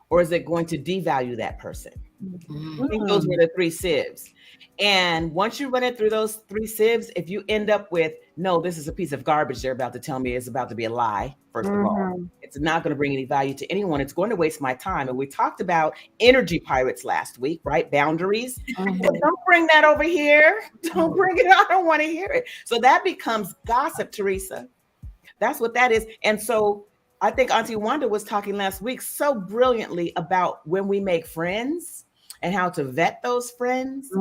Or is it going to devalue that person? I think those were the 3 sieves. And once you run it through those 3 sieves, if you end up with, no, this is a piece of garbage they're about to tell me, it's about to be a lie, first of all. It's not going to bring any value to anyone. It's going to waste my time. And we talked about energy pirates last week, right? Boundaries. But don't bring that over here. Don't bring it. I don't want to hear it. So that becomes gossip, Teresa. That's what that is. And so I think Auntie Wanda was talking last week so brilliantly about when we make friends and how to vet those friends,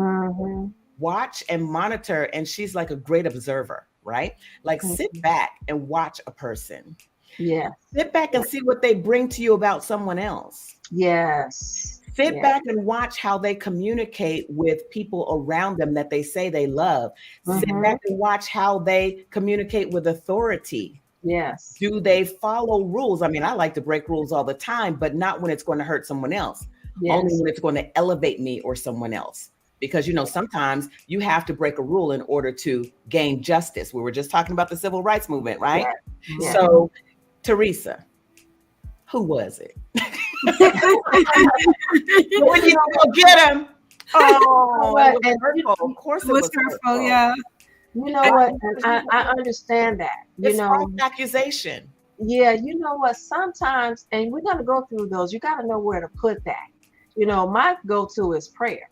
watch and monitor. And she's like a great observer, right? Like sit back and watch a person. Yeah. Sit back and see what they bring to you about someone else. Yes. Sit back and watch how they communicate with people around them that they say they love. Sit back and watch how they communicate with authority. Yes. Do they follow rules? I mean, I like to break rules all the time, but not when it's going to hurt someone else. Only when it's going to elevate me or someone else. Because, sometimes you have to break a rule in order to gain justice. We were just talking about the civil rights movement, right? Yeah. So, Teresa, who was it? When you go get him. Oh, it was hurtful. Of course it was hurtful. Yeah. You know what? And I understand that. It's false accusation. Yeah, you know what? Sometimes, and we're going to go through those, you got to know where to put that. My go-to is prayer.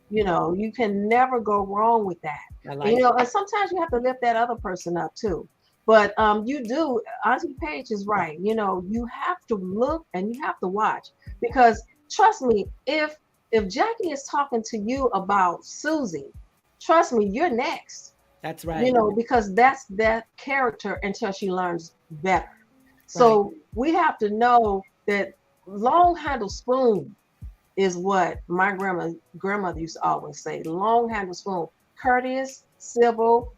You can never go wrong with that. And sometimes you have to lift that other person up too. But you do, Auntie Paige is right. You have to look and you have to watch, because trust me, if Jackie is talking to you about Susie, trust me, you're next. That's right. Because that's that character until she learns better. So we have to know that long handle spoon is what my grandmother used to always say. Long handle spoon, courteous, civil,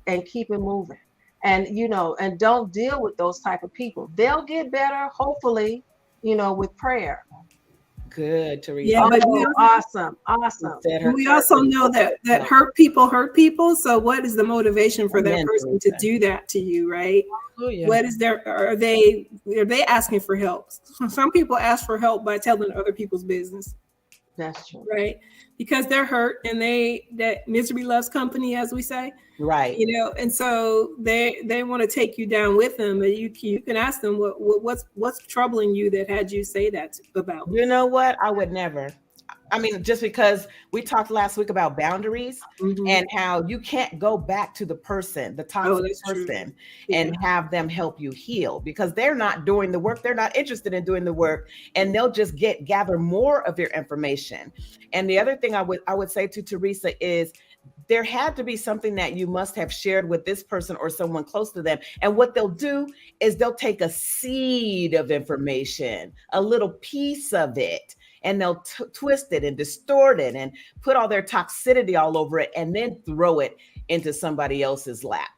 and keep it moving. And and don't deal with those type of people. They'll get better, hopefully, with prayer. Good, Teresa. Yeah, but awesome. We also know that hurt people. So what is the motivation for that person to do that to you, right? Oh, yeah. What is are they asking for help? Some people ask for help by telling other people's business. That's true. Right. Because they're hurt and that misery loves company, as we say. Right. You know, and so they want to take you down with them. And you can ask them what's troubling you that had you say that about. You know what? I would never. I mean, just because we talked last week about boundaries and how you can't go back to the person, the toxic person, and have them help you heal because they're not doing the work. They're not interested in doing the work, and they'll just gather more of your information. And the other thing I would say to Teresa is there had to be something that you must have shared with this person or someone close to them. And what they'll do is they'll take a seed of information, a little piece of it, and they'll twist it and distort it and put all their toxicity all over it and then throw it into somebody else's lap.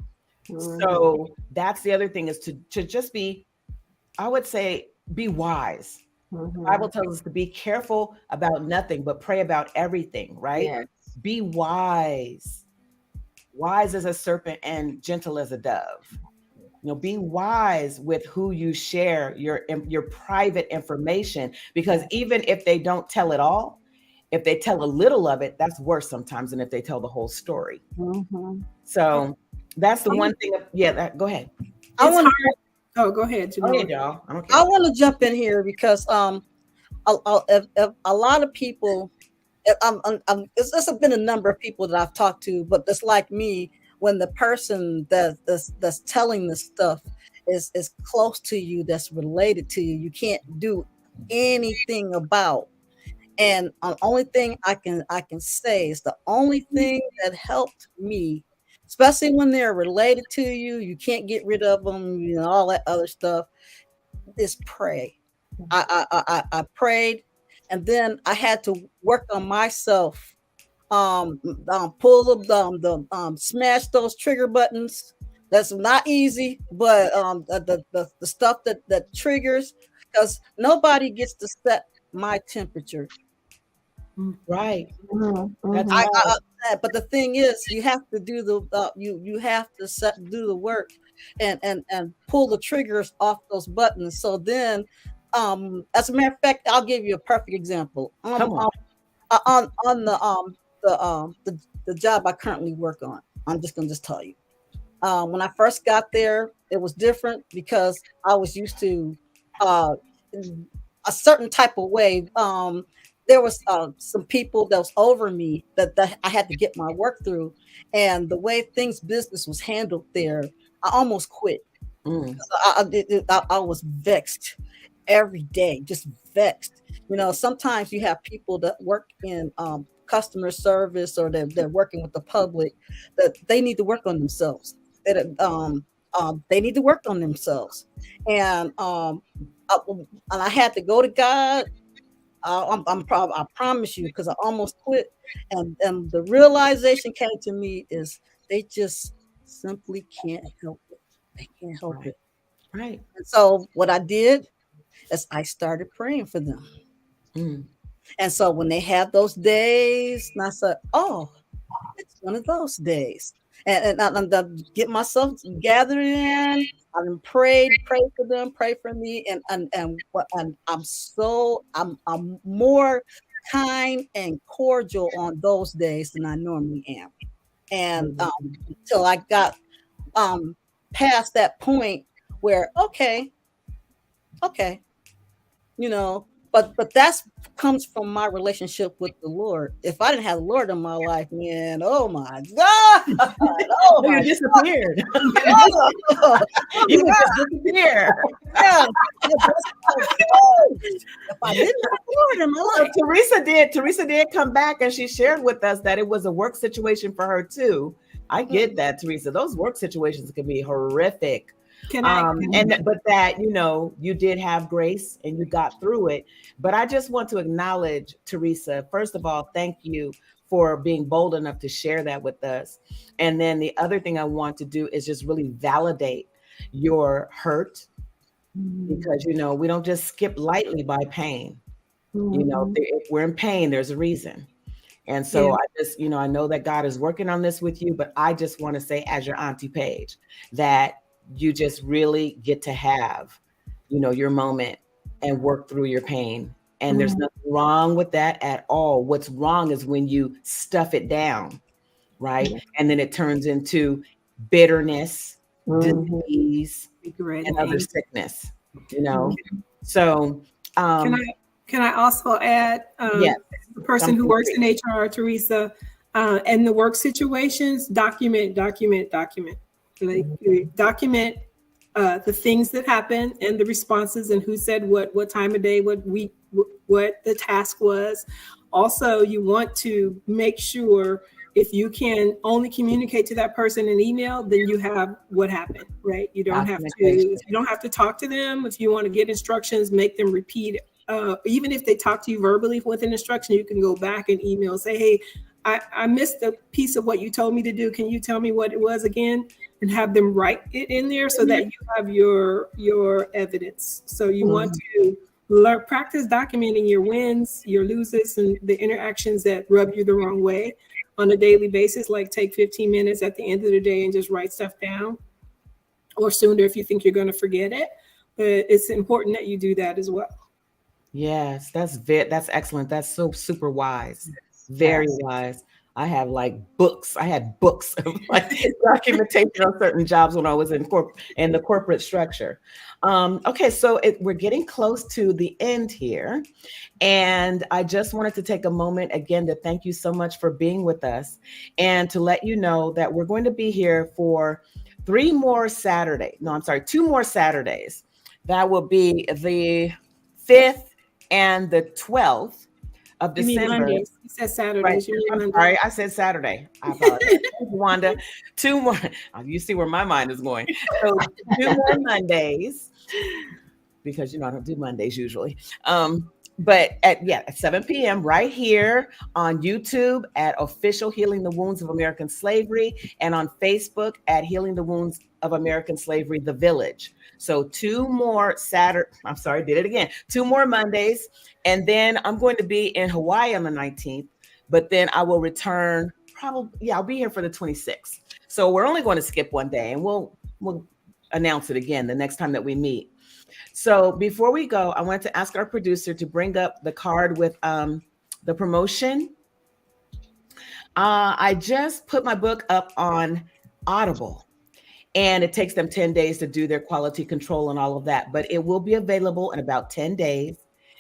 So that's the other thing is to just be, I would say, be wise. The Bible tells us to be careful about nothing, but pray about everything, right? Yes. Be wise. Wise as a serpent and gentle as a dove. You know, be wise with who you share your private information, because even if they don't tell it all, if they tell a little of it, that's worse sometimes than if they tell the whole story. So that's the one thing. Go ahead. Go ahead, Go ahead, y'all. I want to jump in here because a lot of people, it's been a number of people that I've talked to, but it's like me. When the person that's telling this stuff is close to you, that's related to you, you can't do anything about. And the only thing I can say is the only thing that helped me, especially when they're related to you, you can't get rid of them, you know, all that other stuff, is pray. I prayed, and then I had to work on myself. Pull the smash those trigger buttons. That's not easy, but the stuff that triggers, because nobody gets to set my temperature. Right. But the thing is, you have to do you have to do the work and pull the triggers off those buttons. So then, as a matter of fact, I'll give you a perfect example. On the job I currently work on, I'm just gonna tell you. When I first got there, it was different because I was used to a certain type of way. There was some people that was over me that I had to get my work through, and the way business was handled there, I almost quit. I was vexed every day, just vexed. You know, sometimes you have people that work in customer service, or they're working with the public, that they need to work on themselves. They need to work on themselves, and I had to go to God. I promise you, because I almost quit, and the realization came to me is they just simply can't help it. They can't help it. Right. And so what I did is I started praying for them. And so when they had those days, and I said, "Oh, it's one of those days," and I get myself gathered in. I prayed for them, pray for me, and I'm more kind and cordial on those days than I normally am. And until I got past that point where okay, you know. But that's comes from my relationship with the Lord. If I didn't have the Lord in my life, man, oh my God, you disappeared. You just disappeared. Yeah. If I didn't have the Lord in my life. Teresa did come back, and she shared with us that it was a work situation for her too. I get that, Teresa. Those work situations can be horrific. But that, you know, you did have grace and you got through it. But I just want to acknowledge, Teresa, first of all, thank you for being bold enough to share that with us. And then the other thing I want to do is just really validate your hurt, because, you know, we don't just skip lightly by pain. You know, if we're in pain, there's a reason. And so I just, you know, I know that God is working on this with you, but I just want to say, as your Auntie Paige, that you just really get to have, you know, your moment and work through your pain And there's nothing wrong with that at all. What's wrong is when you stuff it down, right? And then it turns into bitterness, disease, and other sickness, you know? So, can I also add, yes, the person who works in HR, Teresa, and the work situations, document. Like, document the things that happen and the responses and who said what time of day, what week, what the task was. Also, you want to make sure if you can only communicate to that person in email, then you have what happened, right? You don't have to talk to them. If you want to get instructions, make them repeat. Even if they talk to you verbally with an instruction, you can go back and email, say, hey, I missed a piece of what you told me to do. Can you tell me what it was again? And have them write it in there so that you have your evidence. So you want to practice documenting your wins, your losses, and the interactions that rub you the wrong way on a daily basis. Like take 15 minutes at the end of the day and just write stuff down, or sooner if you think you're going to forget it. But it's important that you do that as well. Yes, that's excellent. That's so super wise. Very wise. I have like books. I had books of like documentation on certain jobs when I was in the corporate structure. Okay, so we're getting close to the end here. And I just wanted to take a moment again to thank you so much for being with us and to let you know that we're going to be here for 2 more Saturdays. That will be the 5th and the 12th of December. You said Saturday. Right. I'm sorry, I said Saturday. I apologize. Wanda, 2 more. You see where my mind is going. So 2 more Mondays, because I don't do Mondays usually. But at 7 p.m. right here on YouTube at Official Healing the Wounds of American Slavery, and on Facebook at Healing the Wounds of American Slavery, The Village. So 2 more 2 more Mondays. And then I'm going to be in Hawaii on the 19th, but then I will return I'll be here for the 26th. So we're only going to skip 1 day, and we'll announce it again the next time that we meet. So before we go, I wanted to ask our producer to bring up the card with the promotion. I just put my book up on Audible, and it takes them 10 days to do their quality control and all of that, but it will be available in about 10 days.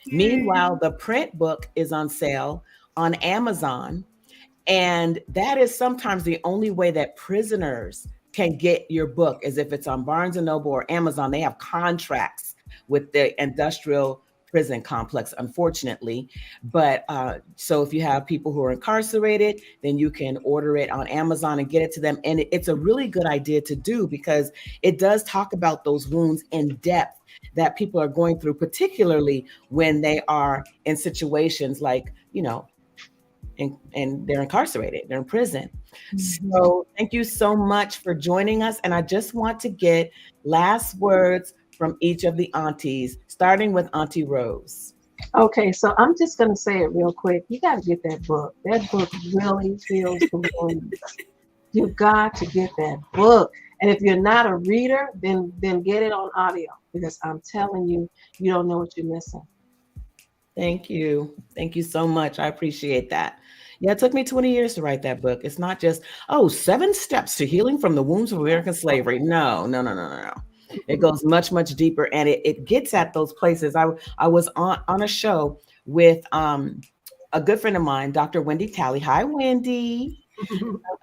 Meanwhile, the print book is on sale on Amazon, and that is sometimes the only way that prisoners can get your book, is if it's on Barnes & Noble or Amazon. They have contracts with the industrial prison complex, unfortunately. But so if you have people who are incarcerated, then you can order it on Amazon and get it to them. And it's a really good idea to do, because it does talk about those wounds in depth that people are going through, particularly when they are in situations like, and they're incarcerated, they're in prison. So thank you so much for joining us. And I just want to get last words from each of the aunties, starting with Auntie Rose. Okay, so I'm just going to say it real quick. You got to get that book. That book really heals the wounds. You got to get that book. And if you're not a reader, then get it on audio, because I'm telling you, you don't know what you're missing. Thank you. Thank you so much. I appreciate that. Yeah, it took me 20 years to write that book. It's not just, 7 steps to healing from the wounds of American slavery. No. It goes much, much deeper, and it gets at those places. I was on a show with a good friend of mine, Dr. Wendy Talley. Hi, Wendy.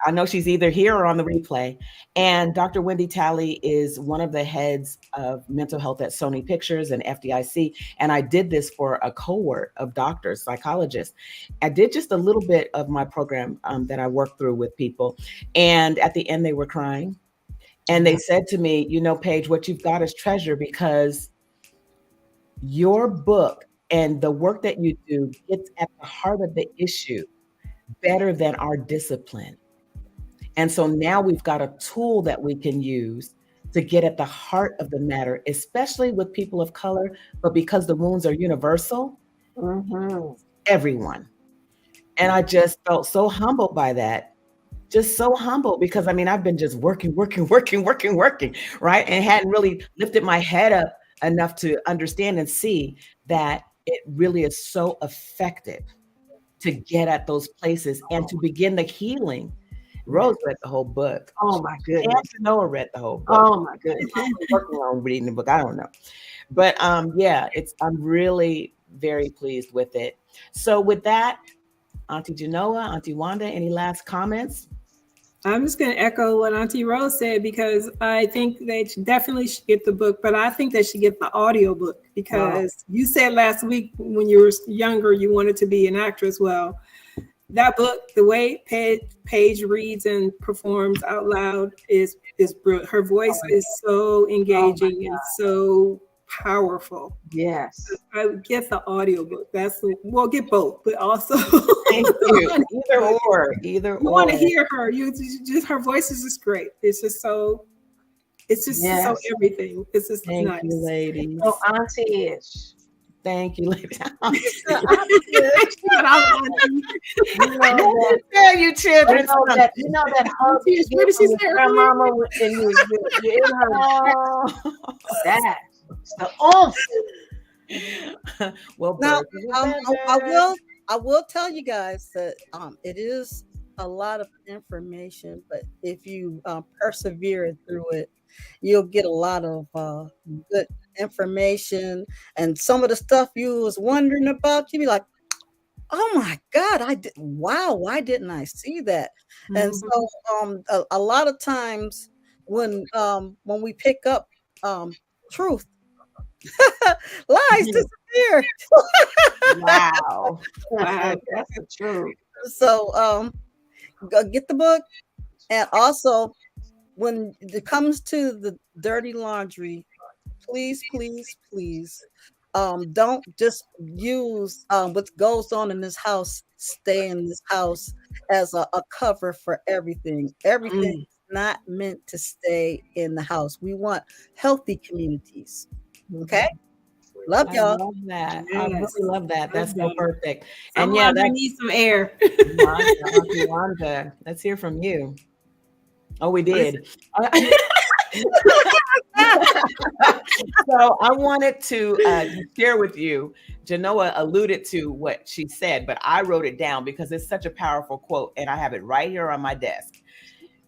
I know she's either here or on the replay. And Dr. Wendy Talley is one of the heads of mental health at Sony Pictures and FDIC. And I did this for a cohort of doctors, psychologists. I did just a little bit of my program that I worked through with people. And at the end, they were crying. And they said to me, Paige, what you've got is treasure, because your book and the work that you do gets at the heart of the issue better than our discipline. And so now we've got a tool that we can use to get at the heart of the matter, especially with people of color. But because the wounds are universal, everyone. And I just felt so humbled by that. Just so humbled, because I've been just working, right? And hadn't really lifted my head up enough to understand and see that it really is so effective to get at those places and to begin the healing. Rose read the whole book. Oh my goodness. And Noah read the whole book. Oh my goodness. I'm working on reading the book. I don't know. But yeah, I'm really very pleased with it. So with that, Auntie Genoa, Auntie Wanda, any last comments? I'm just going to echo what Auntie Rose said, because I think they definitely should get the book, but I think they should get the audio book, because you said last week when you were younger, you wanted to be an actress. Well, that book, the way Paige reads and performs out loud is brilliant. Her voice is so engaging and so powerful. Yes. I would get the audiobook. Well, get both, but also Thank you. Either or. You want to hear her. You just, her voice is just great. It's just so everything. It's just Thank nice. you, ladies. So Auntie-ish. Thank you, ladies. You know that hug you get from your grandmama and you're in her. That's the oomph. Well, Now, I will tell you guys that it is a lot of information, but if you persevere through it, you'll get a lot of good information. And some of the stuff you was wondering about, you'd be like, oh my God, why didn't I see that? Mm-hmm. And so a lot of times when we pick up truth, lies disappear. Wow. That's the truth. So get the book. And also, when it comes to the dirty laundry, please don't just use what goes on in this house, stay in this house as a cover for everything. Everything is not meant to stay in the house. We want healthy communities. Okay? Love y'all. I love that. Yes. I really love that. That's so perfect. And yeah, that needs some air. Wanda, let's hear from you. Oh, we did. So I wanted to share with you, Genoa alluded to what she said, but I wrote it down because it's such a powerful quote and I have it right here on my desk.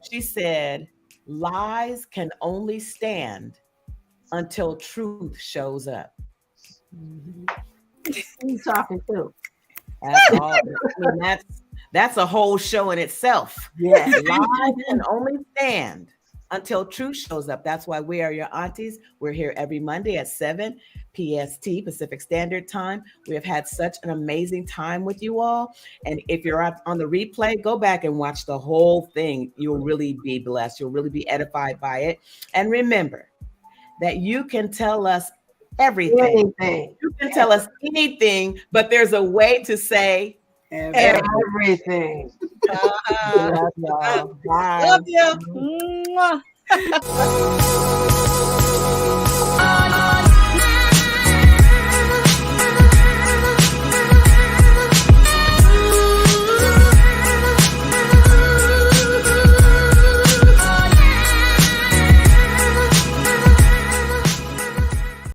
She said, lies can only stand until truth shows up. Mm-hmm. Who you talking to? That's all. I mean, that's a whole show in itself. Yeah. Lies can only stand until truth shows up. That's why we are your aunties. We're here every Monday at 7 PST, Pacific Standard Time. We have had such an amazing time with you all. And if you're on the replay, go back and watch the whole thing. You'll really be blessed. You'll really be edified by it. And remember that you can tell us everything. You can tell us anything, but there's a way to say everything. Love y'all. Bye. Love you.